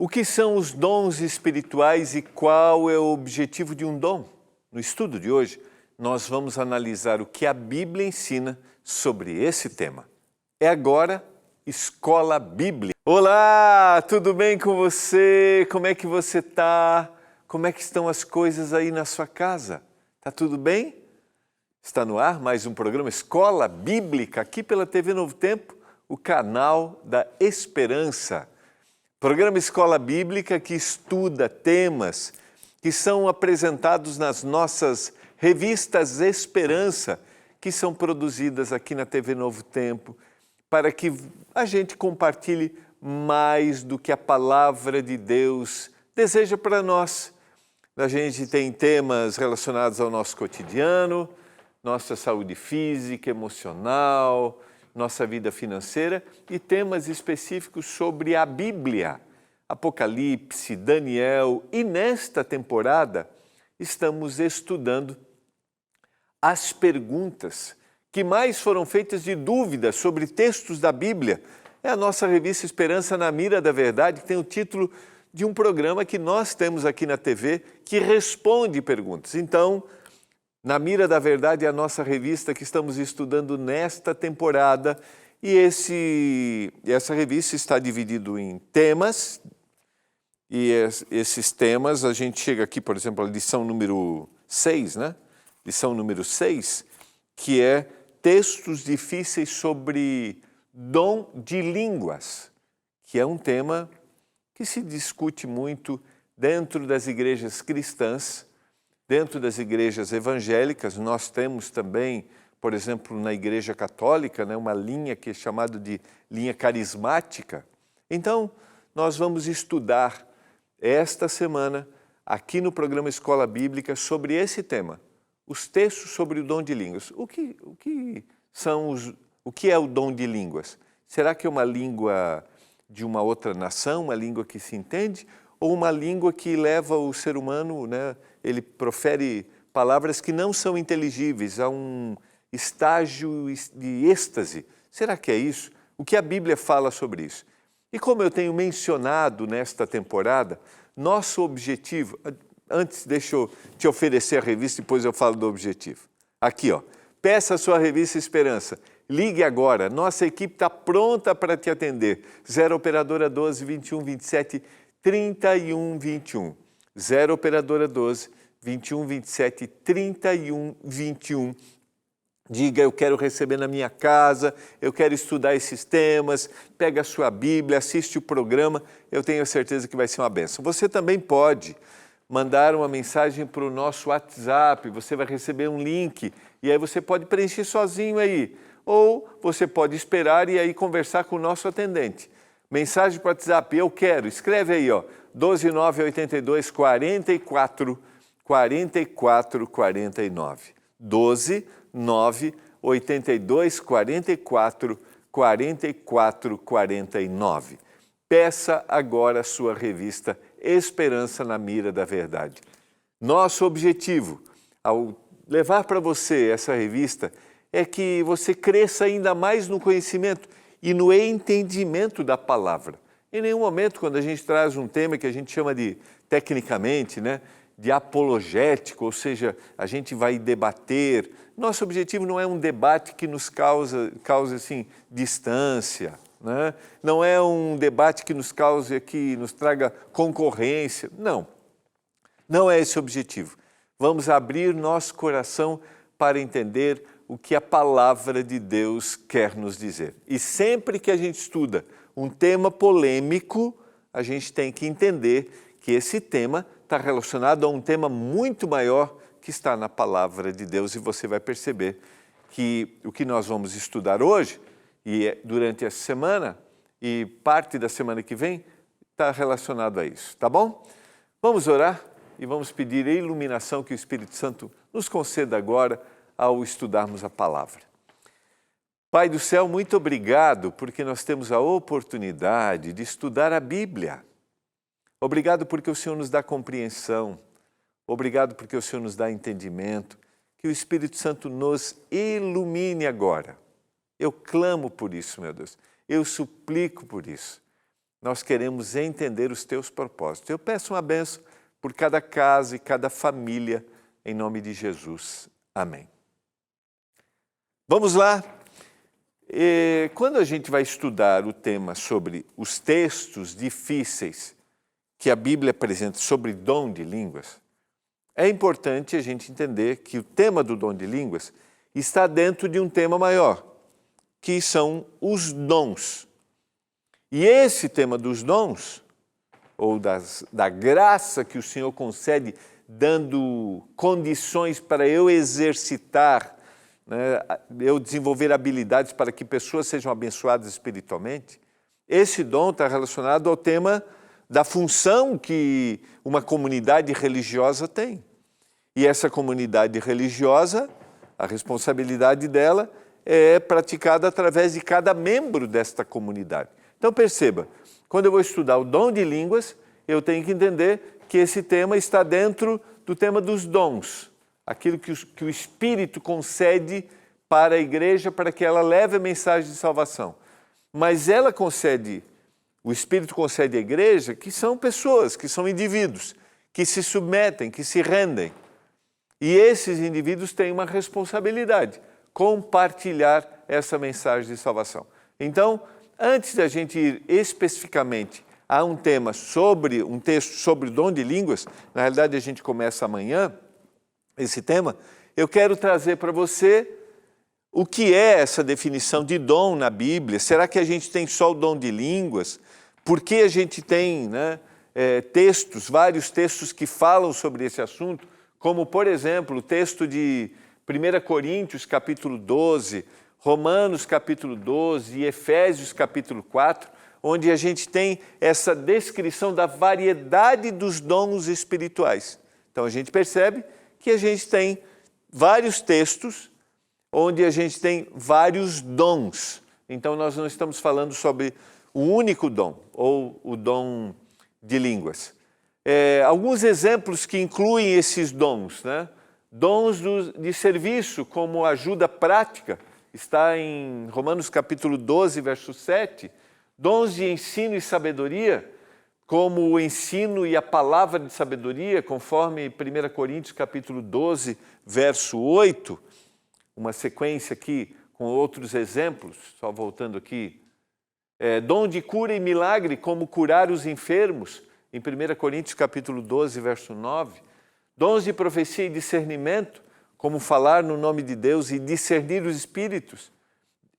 O que são os dons espirituais e qual é o objetivo de um dom? No estudo de hoje, nós vamos analisar o que a Bíblia ensina sobre esse tema. É agora Escola Bíblica. Olá, tudo bem com você? Como é que você está? Como é que estão as coisas aí na sua casa? Tá tudo bem? Está no ar mais um programa Escola Bíblica, aqui pela TV Novo Tempo, o canal da Esperança. Programa Escola Bíblica que estuda temas que são apresentados nas nossas revistas Esperança, que são produzidas aqui na TV Novo Tempo, para que a gente compartilhe mais do que a palavra de Deus deseja para nós. A gente tem temas relacionados ao nosso cotidiano, nossa saúde física, emocional, nossa vida financeira e temas específicos sobre a Bíblia, Apocalipse, Daniel. E nesta temporada estamos estudando as perguntas que mais foram feitas de dúvidas sobre textos da Bíblia. É a nossa revista Esperança na Mira da Verdade, que tem o título de um programa que nós temos aqui na TV que responde perguntas. Então, Na Mira da Verdade é a nossa revista que estamos estudando nesta temporada e essa revista está dividida em temas e esses temas a gente chega aqui, por exemplo, a lição número 6, né? Lição número 6, que é textos difíceis sobre dom de línguas, que é um tema que se discute muito dentro das igrejas cristãs. Dentro das igrejas evangélicas, nós temos também, por exemplo, na Igreja Católica, né, uma linha que é chamada de linha carismática. Então, nós vamos estudar esta semana, aqui no programa Escola Bíblica, sobre esse tema, os textos sobre o dom de línguas. O que é o dom de línguas? Será que é uma língua de uma outra nação, uma língua que se entende? Ou uma língua que leva o ser humano, né, ele profere palavras que não são inteligíveis, a um estágio de êxtase. Será que é isso? O que a Bíblia fala sobre isso? E como eu tenho mencionado nesta temporada, nosso objetivo... Antes, deixa eu te oferecer a revista, depois eu falo do objetivo. Aqui, ó, peça a sua revista Esperança. Ligue agora, nossa equipe está pronta para te atender. 0 Operadora 12 21 27 31 21. 0 Operadora 12 21 27 31 21. Diga, eu quero receber na minha casa, eu quero estudar esses temas, pega a sua Bíblia, assiste o programa, eu tenho certeza que vai ser uma bênção. Você também pode mandar uma mensagem para o nosso WhatsApp, você vai receber um link e aí você pode preencher sozinho aí. Ou você pode esperar e aí conversar com o nosso atendente. Mensagem para o WhatsApp, eu quero, escreve aí, ó, 12982 44 44 49. 12982 44 44 49. Peça agora a sua revista Esperança na Mira da Verdade. Nosso objetivo, ao levar para você essa revista, é que você cresça ainda mais no conhecimento e no entendimento da palavra. Em nenhum momento, quando a gente traz um tema que a gente chama de, tecnicamente, né, de apologético, ou seja, a gente vai debater. Nosso objetivo não é um debate que nos cause assim, distância, né? Não é um debate que nos cause aqui, nos traga concorrência. Não, não é esse o objetivo. Vamos abrir nosso coração para entender o que a palavra de Deus quer nos dizer. E sempre que a gente estuda um tema polêmico, a gente tem que entender que esse tema está relacionado a um tema muito maior que está na palavra de Deus. E você vai perceber que o que nós vamos estudar hoje, e durante essa semana, e parte da semana que vem, está relacionado a isso, tá bom? Vamos orar e vamos pedir a iluminação que o Espírito Santo nos conceda agora ao estudarmos a palavra. Pai do céu, muito obrigado porque nós temos a oportunidade de estudar a Bíblia. Obrigado porque o Senhor nos dá compreensão. Obrigado porque o Senhor nos dá entendimento. Que o Espírito Santo nos ilumine agora. Eu clamo por isso, meu Deus. Eu suplico por isso. nós queremos entender os teus propósitos. Eu peço uma bênção por cada casa e cada família, em nome de Jesus. Amém. Vamos lá. Quando a gente vai estudar o tema sobre os textos difíceis que a Bíblia apresenta sobre dom de línguas, é importante a gente entender que o tema do dom de línguas está dentro de um tema maior, que são os dons. E esse tema dos dons, ou da graça que o Senhor concede, dando condições para eu exercitar, né, eu desenvolver habilidades para que pessoas sejam abençoadas espiritualmente, esse dom está relacionado ao tema da função que uma comunidade religiosa tem. E essa comunidade religiosa, a responsabilidade dela é praticada através de cada membro desta comunidade. Então perceba, quando eu vou estudar o dom de línguas, eu tenho que entender que esse tema está dentro do tema dos dons, aquilo que o Espírito concede para a igreja para que ela leve a mensagem de salvação. Mas o Espírito concede à igreja que são pessoas, que são indivíduos, que se submetem, que se rendem. E esses indivíduos têm uma responsabilidade, compartilhar essa mensagem de salvação. Então, antes da gente ir especificamente a um texto sobre o dom de línguas, na realidade a gente começa amanhã esse tema, eu quero trazer para você o que é essa definição de dom na Bíblia. Será que a gente tem só o dom de línguas? Por que a gente tem vários textos que falam sobre esse assunto, como, por exemplo, o texto de 1 Coríntios, capítulo 12, Romanos, capítulo 12 e Efésios, capítulo 4, onde a gente tem essa descrição da variedade dos dons espirituais. Então, a gente percebe que a gente tem vários textos onde a gente tem vários dons. Então, nós não estamos falando sobre o único dom, ou o dom de línguas. Alguns exemplos que incluem esses dons, né? Dons de serviço, como ajuda prática, está em Romanos capítulo 12, verso 7. Dons de ensino e sabedoria, como o ensino e a palavra de sabedoria, conforme 1 Coríntios capítulo 12, verso 8. Uma sequência aqui com outros exemplos, só voltando aqui. Dom de cura e milagre, como curar os enfermos, em 1 Coríntios capítulo 12, verso 9. Dons de profecia e discernimento, como falar no nome de Deus e discernir os espíritos,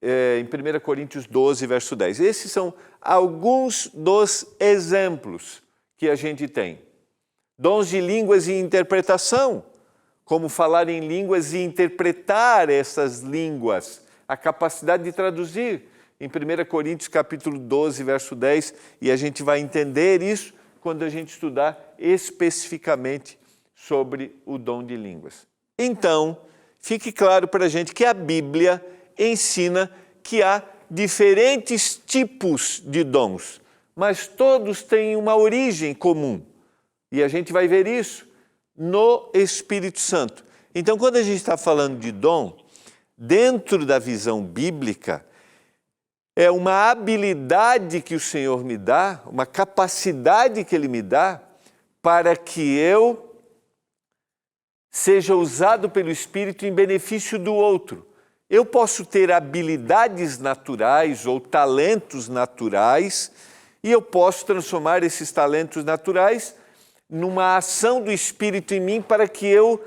em 1 Coríntios 12, verso 10. Esses são alguns dos exemplos que a gente tem. Dons de línguas e interpretação, como falar em línguas e interpretar essas línguas, a capacidade de traduzir, em 1 Coríntios capítulo 12, verso 10, e a gente vai entender isso quando a gente estudar especificamente sobre o dom de línguas. Então, fique claro para a gente que a Bíblia ensina que há diferentes tipos de dons, mas todos têm uma origem comum. E a gente vai ver isso no Espírito Santo. Então, quando a gente está falando de dom, dentro da visão bíblica, é uma habilidade que o Senhor me dá, uma capacidade que Ele me dá, para que eu seja usado pelo Espírito em benefício do outro. Eu posso ter habilidades naturais ou talentos naturais e eu posso transformar esses talentos naturais numa ação do Espírito em mim para que eu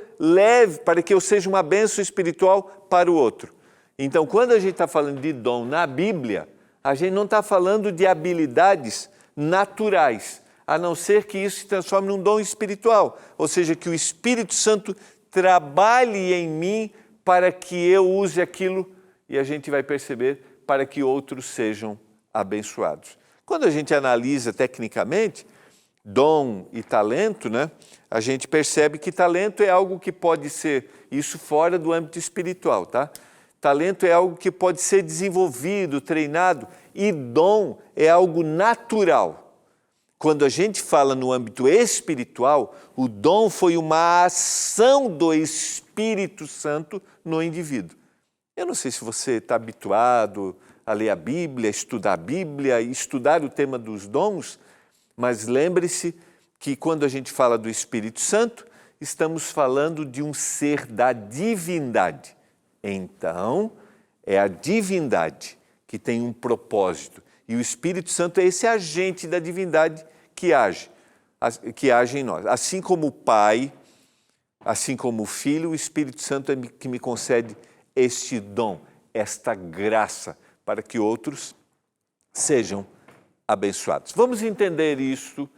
seja uma bênção espiritual para o outro. Então, quando a gente está falando de dom na Bíblia, a gente não está falando de habilidades naturais, a não ser que isso se transforme num dom espiritual, ou seja, que o Espírito Santo trabalhe em mim para que eu use aquilo, e a gente vai perceber, para que outros sejam abençoados. Quando a gente analisa tecnicamente dom e talento, né, a gente percebe que talento é algo que pode ser, isso fora do âmbito espiritual, tá? Talento é algo que pode ser desenvolvido, treinado, e dom é algo natural. Quando a gente fala no âmbito espiritual, o dom foi uma ação do Espírito Santo no indivíduo. Eu não sei se você está habituado a ler a Bíblia, estudar o tema dos dons, mas lembre-se que quando a gente fala do Espírito Santo, estamos falando de um ser da divindade. Então, é a divindade que tem um propósito. E o Espírito Santo é esse agente da divindade que age em nós. Assim como o Pai, assim como o Filho, o Espírito Santo é que me concede este dom, esta graça, para que outros sejam abençoados. Vamos entender isso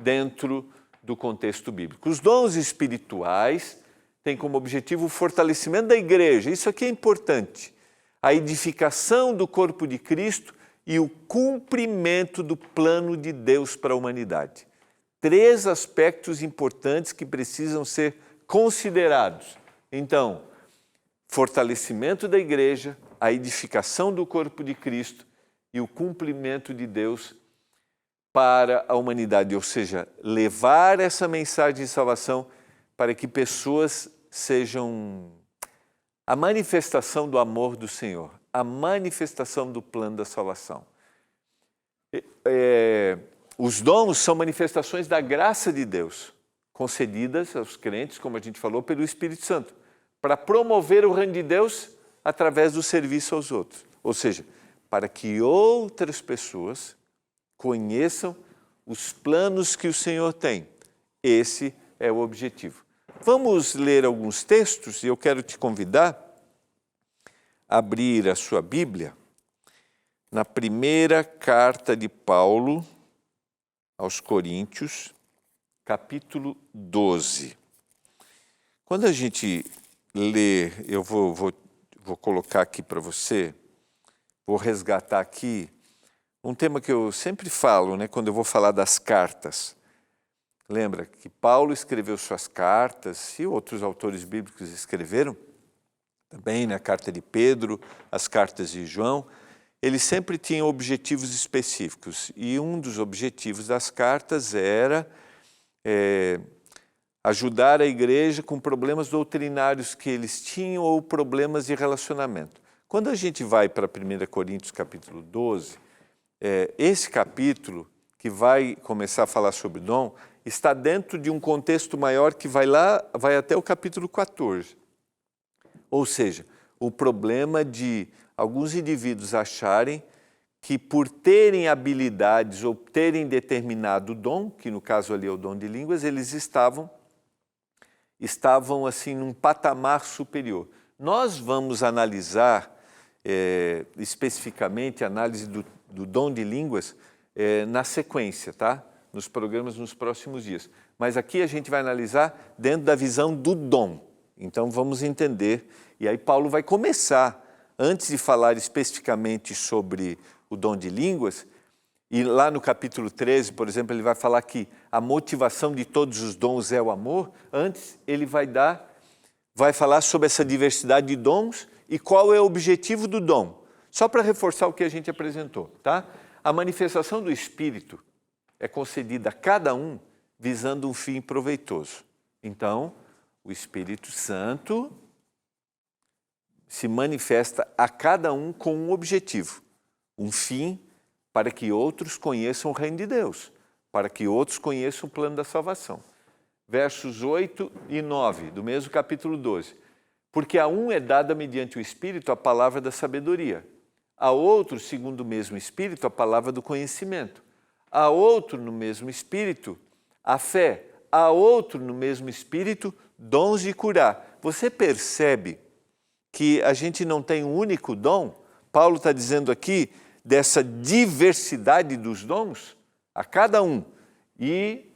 dentro do contexto bíblico. Os dons espirituais têm como objetivo o fortalecimento da igreja. Isso aqui é importante. A edificação do corpo de Cristo e o cumprimento do plano de Deus para a humanidade. 3 aspectos importantes que precisam ser considerados. Então, fortalecimento da igreja, a edificação do corpo de Cristo e o cumprimento de Deus para a humanidade, ou seja, levar essa mensagem de salvação para que pessoas sejam a manifestação do amor do Senhor, a manifestação do plano da salvação. Os dons são manifestações da graça de Deus, concedidas aos crentes, como a gente falou, pelo Espírito Santo, para promover o reino de Deus através do serviço aos outros. Ou seja, para que outras pessoas conheçam os planos que o Senhor tem. Esse é o objetivo. Vamos ler alguns textos e eu quero te convidar a abrir a sua Bíblia na primeira carta de Paulo aos Coríntios, capítulo 12. Quando a gente lê, eu vou colocar aqui para você, vou resgatar aqui um tema que eu sempre falo, né, quando eu vou falar das cartas. Lembra que Paulo escreveu suas cartas e outros autores bíblicos escreveram também, na carta de Pedro, as cartas de João. Eles sempre tinham objetivos específicos e um dos objetivos das cartas era ajudar a igreja com problemas doutrinários que eles tinham ou problemas de relacionamento. Quando a gente vai para 1 Coríntios capítulo 12, esse capítulo, que vai começar a falar sobre dom, está dentro de um contexto maior que vai até o capítulo 14. Ou seja, o problema de alguns indivíduos acharem que por terem habilidades ou terem determinado dom, que no caso ali é o dom de línguas, eles estavam assim num patamar superior. Nós vamos analisar especificamente a análise do dom de línguas na sequência, tá? Nos programas nos próximos dias. Mas aqui a gente vai analisar dentro da visão do dom. Então vamos entender. E aí Paulo vai começar, antes de falar especificamente sobre o dom de línguas, e lá no capítulo 13, por exemplo, ele vai falar que a motivação de todos os dons é o amor. Antes ele vai falar sobre essa diversidade de dons e qual é o objetivo do dom. Só para reforçar o que a gente apresentou, tá? A manifestação do Espírito é concedida a cada um visando um fim proveitoso. Então, o Espírito Santo se manifesta a cada um com um objetivo, um fim para que outros conheçam o reino de Deus, para que outros conheçam o plano da salvação. Versos 8 e 9, do mesmo capítulo 12. Porque a um é dada mediante o Espírito a palavra da sabedoria, a outro, segundo o mesmo Espírito, a palavra do conhecimento, a outro, no mesmo Espírito, a fé, a outro, no mesmo Espírito, dons de curar. Você percebe que a gente não tem um único dom? Paulo está dizendo aqui dessa diversidade dos dons a cada um. E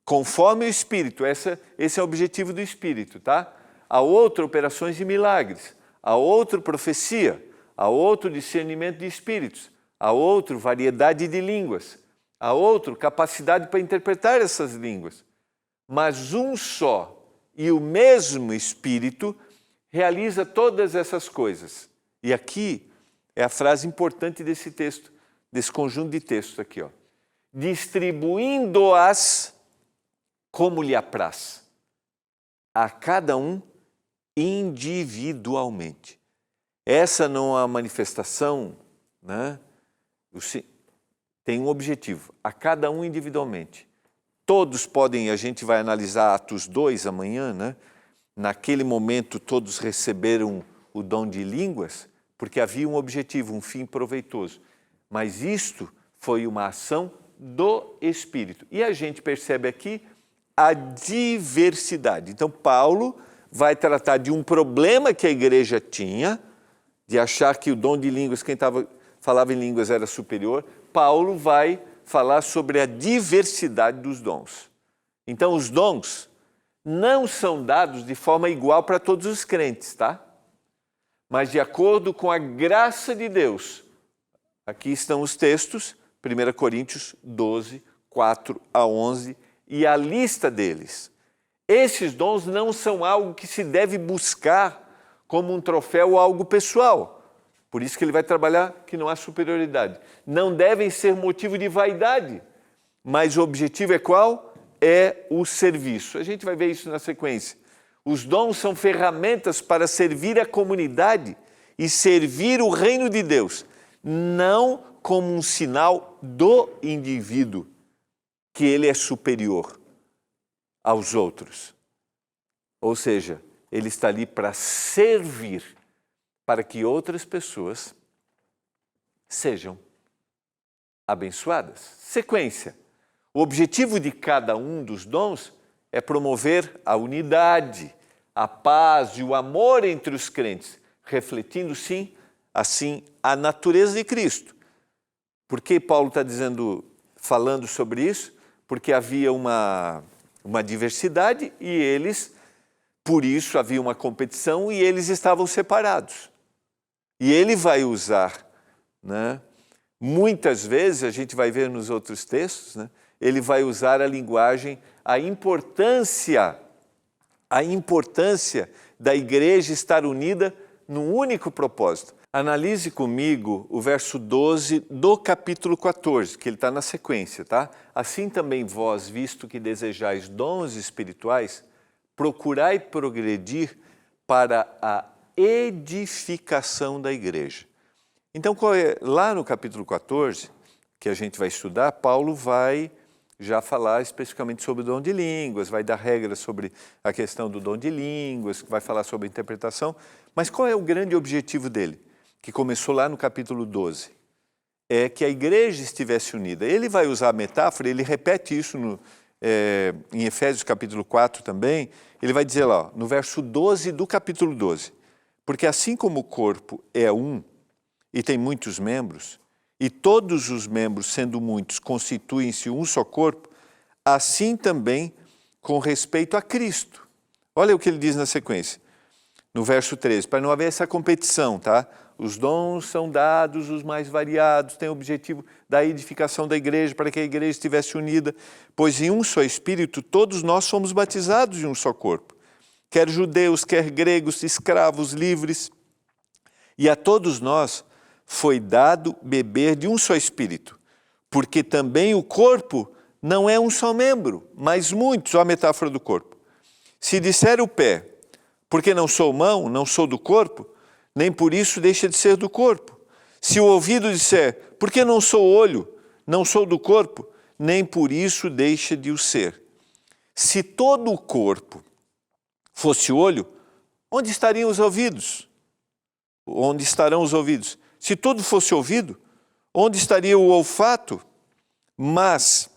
conforme o Espírito, esse é o objetivo do Espírito, tá? A outro, operações de milagres, a outro, profecia, a outro, discernimento de espíritos, a outro, variedade de línguas, a outro, capacidade para interpretar essas línguas. Mas um só e o mesmo Espírito realiza todas essas coisas. E aqui é a frase importante desse texto, desse conjunto de textos aqui, ó. Distribuindo-as como lhe apraz, a cada um individualmente. Essa não é a manifestação né? Tem um objetivo, a cada um individualmente. Todos podem, a gente vai analisar Atos 2 amanhã, né? Naquele momento todos receberam o dom de línguas, porque havia um objetivo, um fim proveitoso. Mas isto foi uma ação do Espírito. E a gente percebe aqui a diversidade. Então, Paulo vai tratar de um problema que a igreja tinha, de achar que o dom de línguas, quem falava em línguas era superior. Paulo vai falar sobre a diversidade dos dons. Então, os dons não são dados de forma igual para todos os crentes, tá? Mas de acordo com a graça de Deus. Aqui estão os textos, 1 Coríntios 12, 4 a 11, e a lista deles. Esses dons não são algo que se deve buscar como um troféu ou algo pessoal. Por isso que ele vai trabalhar que não há superioridade. Não devem ser motivo de vaidade, mas o objetivo é qual? É o serviço. A gente vai ver isso na sequência. Os dons são ferramentas para servir a comunidade e servir o reino de Deus, não como um sinal do indivíduo, que ele é superior aos outros. Ou seja, ele está ali para servir, para que outras pessoas sejam abençoadas. Sequência. O objetivo de cada um dos dons é promover a unidade, a paz e o amor entre os crentes, refletindo, sim, assim, a natureza de Cristo. Por que Paulo está falando sobre isso? Porque havia uma diversidade e eles, por isso havia uma competição e eles estavam separados. E ele vai usar, né? Muitas vezes, a gente vai ver nos outros textos, né? Ele vai usar a linguagem, a importância da igreja estar unida num único propósito. Analise comigo o verso 12 do capítulo 14, que ele está na sequência, tá? Assim também vós, visto que desejais dons espirituais, procurai progredir para a edificação da igreja. Então, lá no capítulo 14, que a gente vai estudar, Paulo vai já falar especificamente sobre o dom de línguas, vai dar regras sobre a questão do dom de línguas, vai falar sobre a interpretação. Mas qual é o grande objetivo dele? Que começou lá no capítulo 12. É que a igreja estivesse unida. Ele vai usar a metáfora, ele repete isso em Efésios capítulo 4 também. Ele vai dizer lá, no verso 12 do capítulo 12. Porque assim como o corpo é um e tem muitos membros, e todos os membros, sendo muitos, constituem-se um só corpo, assim também com respeito a Cristo. Olha o que ele diz na sequência, no verso 13, para não haver essa competição, tá? Os dons são dados, os mais variados, têm o objetivo da edificação da igreja, para que a igreja estivesse unida, pois em um só Espírito todos nós somos batizados em um só corpo, quer judeus, quer gregos, escravos, livres, e a todos nós foi dado beber de um só Espírito, porque também o corpo não é um só membro, mas muitos, olha a metáfora do corpo. Se disser o pé, porque não sou mão, não sou do corpo, nem por isso deixa de ser do corpo. Se o ouvido disser, porque não sou olho, não sou do corpo, nem por isso deixa de o ser. Se todo o corpo fosse olho, onde estariam os ouvidos? Onde estarão os ouvidos? Se tudo fosse ouvido, onde estaria o olfato? Mas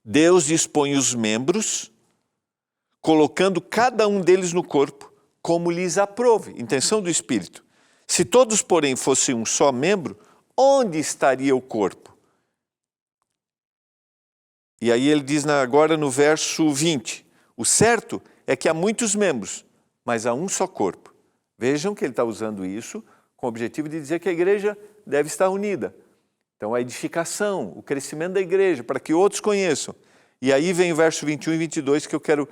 Deus dispõe os membros, colocando cada um deles no corpo, como lhes aprouve. Intenção do Espírito. Se todos, porém, fossem um só membro, onde estaria o corpo? E aí ele diz agora no verso 20, o certo é que há muitos membros, mas há um só corpo. Vejam que ele está usando isso com o objetivo de dizer que a igreja deve estar unida. Então, a edificação, o crescimento da igreja, para que outros conheçam. E aí vem o verso 21 e 22, que eu quero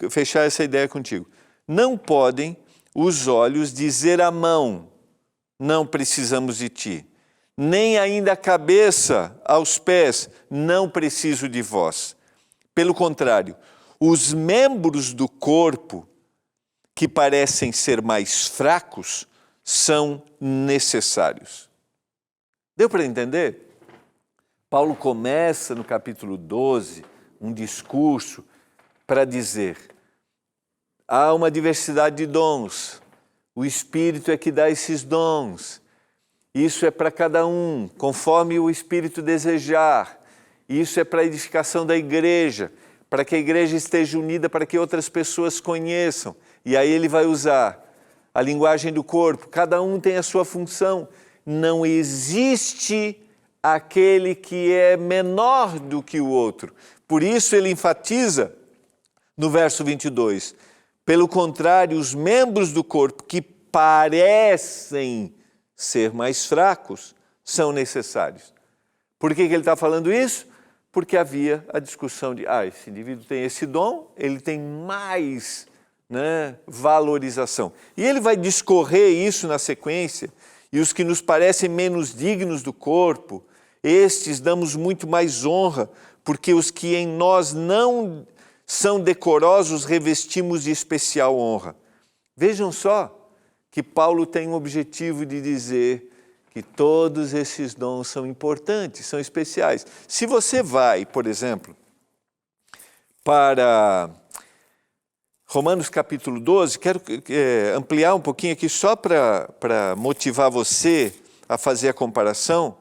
fechar essa ideia contigo. Não podem os olhos dizer à mão, não precisamos de ti, nem ainda a cabeça aos pés, não preciso de vós. Pelo contrário, os membros do corpo que parecem ser mais fracos são necessários. Deu para entender? Paulo começa no capítulo 12 um discurso para dizer: há uma diversidade de dons, o Espírito é que dá esses dons, isso é para cada um, conforme o Espírito desejar, isso é para a edificação da igreja, para que a igreja esteja unida, para que outras pessoas conheçam. E aí ele vai usar a linguagem do corpo, cada um tem a sua função, não existe aquele que é menor do que o outro. Por isso ele enfatiza no verso 22, pelo contrário, os membros do corpo que parecem ser mais fracos são necessários. Por que ele está falando isso? Porque havia a discussão de, esse indivíduo tem esse dom, ele tem mais valorização. E ele vai discorrer isso na sequência, e os que nos parecem menos dignos do corpo, estes damos muito mais honra, porque os que em nós não são decorosos revestimos de especial honra. Vejam só que Paulo tem um objetivo de dizer que todos esses dons são importantes, são especiais. Se você vai, por exemplo, para Romanos capítulo 12, quero ampliar um pouquinho aqui só para motivar você a fazer a comparação.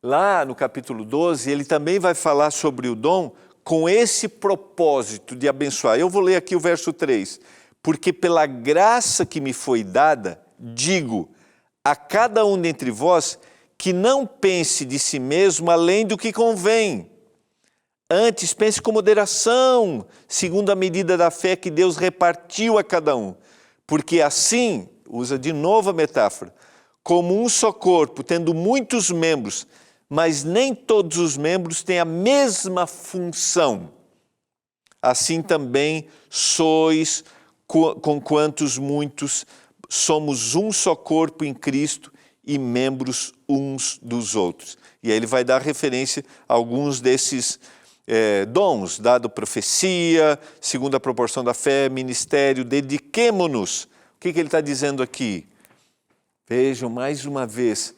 Lá no capítulo 12, ele também vai falar sobre o dom com esse propósito de abençoar. Eu vou ler aqui o verso 3. Porque pela graça que me foi dada, digo a cada um dentre vós que não pense de si mesmo além do que convém. Antes, pense com moderação, segundo a medida da fé que Deus repartiu a cada um. Porque assim, usa de novo a metáfora, como um só corpo, tendo muitos membros, mas nem todos os membros têm a mesma função. Assim também sois, com quantos muitos, somos um só corpo em Cristo e membros uns dos outros. E aí ele vai dar referência a alguns desses dons, dado profecia, segundo a proporção da fé, ministério, dediquemo-nos. O que ele está dizendo aqui? Vejam, mais uma vez,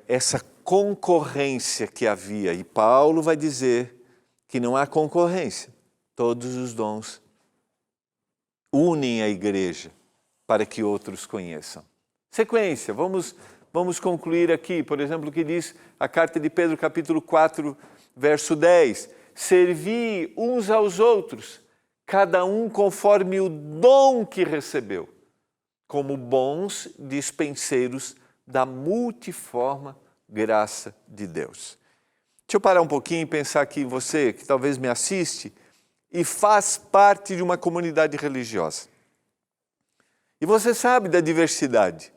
essa concorrência que havia. E Paulo vai dizer que não há concorrência. Todos os dons unem a igreja para que outros conheçam. Sequência, vamos concluir aqui, por exemplo, o que diz a carta de Pedro, capítulo 4, verso 10. Servi uns aos outros, cada um conforme o dom que recebeu, como bons dispenseiros da multiforme graça de Deus. Deixa eu parar um pouquinho e pensar aqui em você, que talvez me assiste, e faz parte de uma comunidade religiosa. E você sabe da diversidade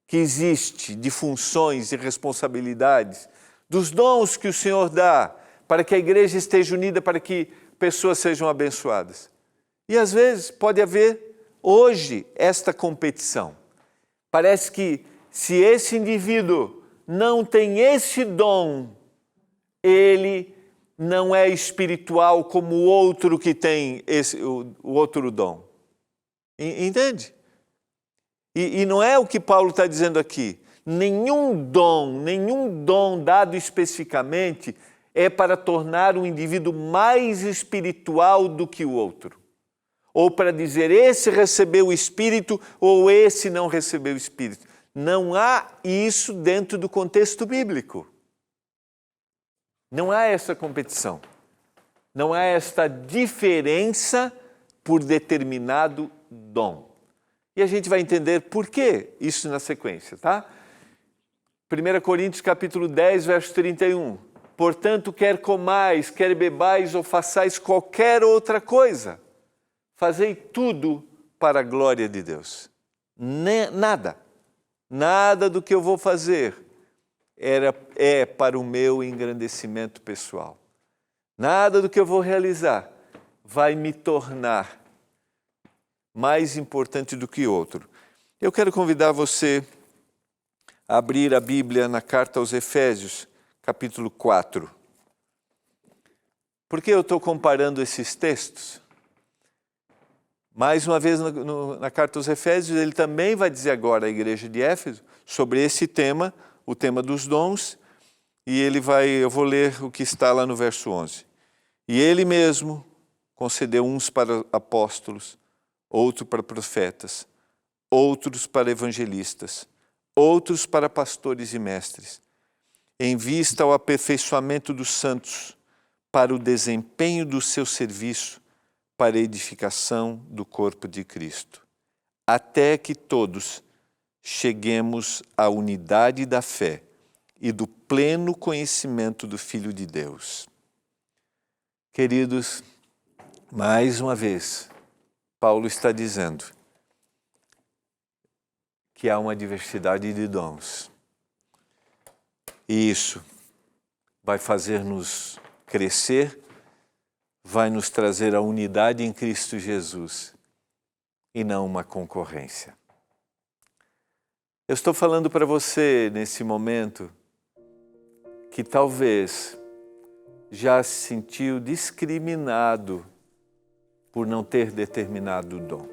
que existe de funções e responsabilidades, dos dons que o Senhor dá para que a igreja esteja unida, para que pessoas sejam abençoadas. E às vezes pode haver hoje esta competição. Parece que se esse indivíduo não tem esse dom, ele não é espiritual como o outro que tem o outro dom. Entende? E não é o que Paulo está dizendo aqui. Nenhum dom dado especificamente é para tornar um indivíduo mais espiritual do que o outro. Ou para dizer, esse recebeu o Espírito ou esse não recebeu o Espírito. Não há isso dentro do contexto bíblico. Não há essa competição. Não há esta diferença por determinado dom. E a gente vai entender por que isso na sequência, tá? 1 Coríntios capítulo 10, verso 31. Portanto, quer comais, quer bebais ou façais qualquer outra coisa, fazei tudo para a glória de Deus. Nada do que eu vou fazer é para o meu engrandecimento pessoal. Nada do que eu vou realizar vai me tornar mais importante do que outro. Eu quero convidar você a abrir a Bíblia na carta aos Efésios, capítulo 4. Por que eu estou comparando esses textos? Mais uma vez na carta aos Efésios, ele também vai dizer agora à igreja de Éfeso sobre esse tema, o tema dos dons, e eu vou ler o que está lá no verso 11. E ele mesmo concedeu uns para apóstolos, outros para profetas, outros para evangelistas, outros para pastores e mestres, em vista ao aperfeiçoamento dos santos, para o desempenho do seu serviço, para a edificação do corpo de Cristo, até que todos cheguemos à unidade da fé e do pleno conhecimento do Filho de Deus. Queridos, mais uma vez, Paulo está dizendo que há uma diversidade de dons. E isso vai fazer-nos crescer, vai nos trazer a unidade em Cristo Jesus e não uma concorrência. Eu estou falando para você nesse momento que talvez já se sentiu discriminado por não ter determinado dom.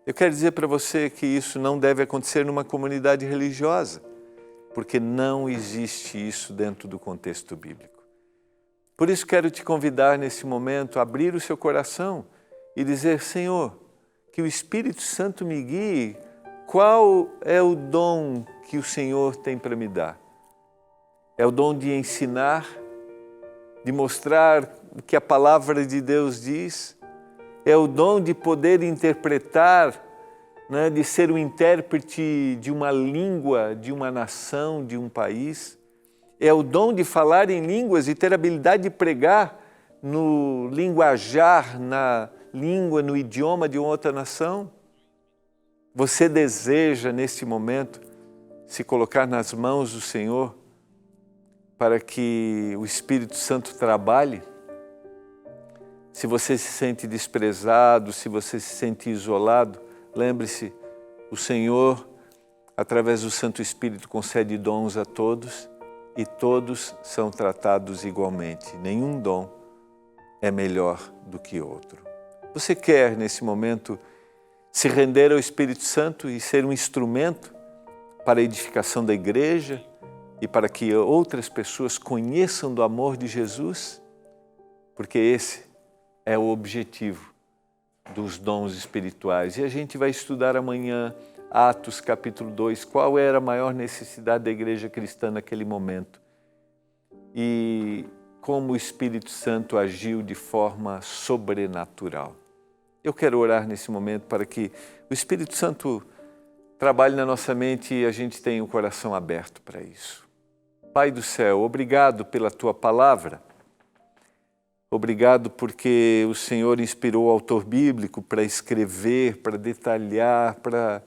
Eu quero dizer para você que isso não deve acontecer numa comunidade religiosa, porque não existe isso dentro do contexto bíblico. Por isso quero te convidar nesse momento a abrir o seu coração e dizer: Senhor, que o Espírito Santo me guie, qual é o dom que o Senhor tem para me dar? É o dom de ensinar, de mostrar o que a palavra de Deus diz? É o dom de poder interpretar, né, de ser o intérprete de uma língua, de uma nação, de um país? É o dom de falar em línguas e ter habilidade de pregar no linguajar, na língua, no idioma de outra nação? Você deseja, nesse momento, se colocar nas mãos do Senhor para que o Espírito Santo trabalhe? Se você se sente desprezado, se você se sente isolado, lembre-se, o Senhor, através do Santo Espírito, concede dons a todos e todos são tratados igualmente. Nenhum dom é melhor do que outro. Você quer, nesse momento, se render ao Espírito Santo e ser um instrumento para a edificação da igreja e para que outras pessoas conheçam do amor de Jesus? Porque esse é o objetivo dos dons espirituais. E a gente vai estudar amanhã Atos capítulo 2, qual era a maior necessidade da igreja cristã naquele momento e como o Espírito Santo agiu de forma sobrenatural. Eu quero orar nesse momento para que o Espírito Santo trabalhe na nossa mente e a gente tenha o coração aberto para isso. Pai do céu, obrigado pela Tua palavra. Obrigado porque o Senhor inspirou o autor bíblico para escrever, para detalhar, para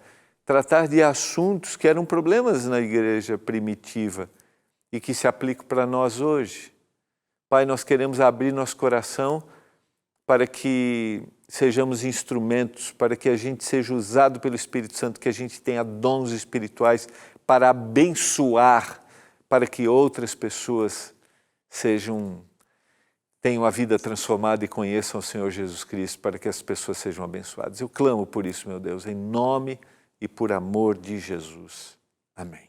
tratar de assuntos que eram problemas na igreja primitiva e que se aplicam para nós hoje. Pai, nós queremos abrir nosso coração para que sejamos instrumentos, para que a gente seja usado pelo Espírito Santo, que a gente tenha dons espirituais para abençoar, para que outras pessoas tenham a vida transformada e conheçam o Senhor Jesus Cristo, para que as pessoas sejam abençoadas. Eu clamo por isso, meu Deus, em nome e por amor de Jesus. Amém.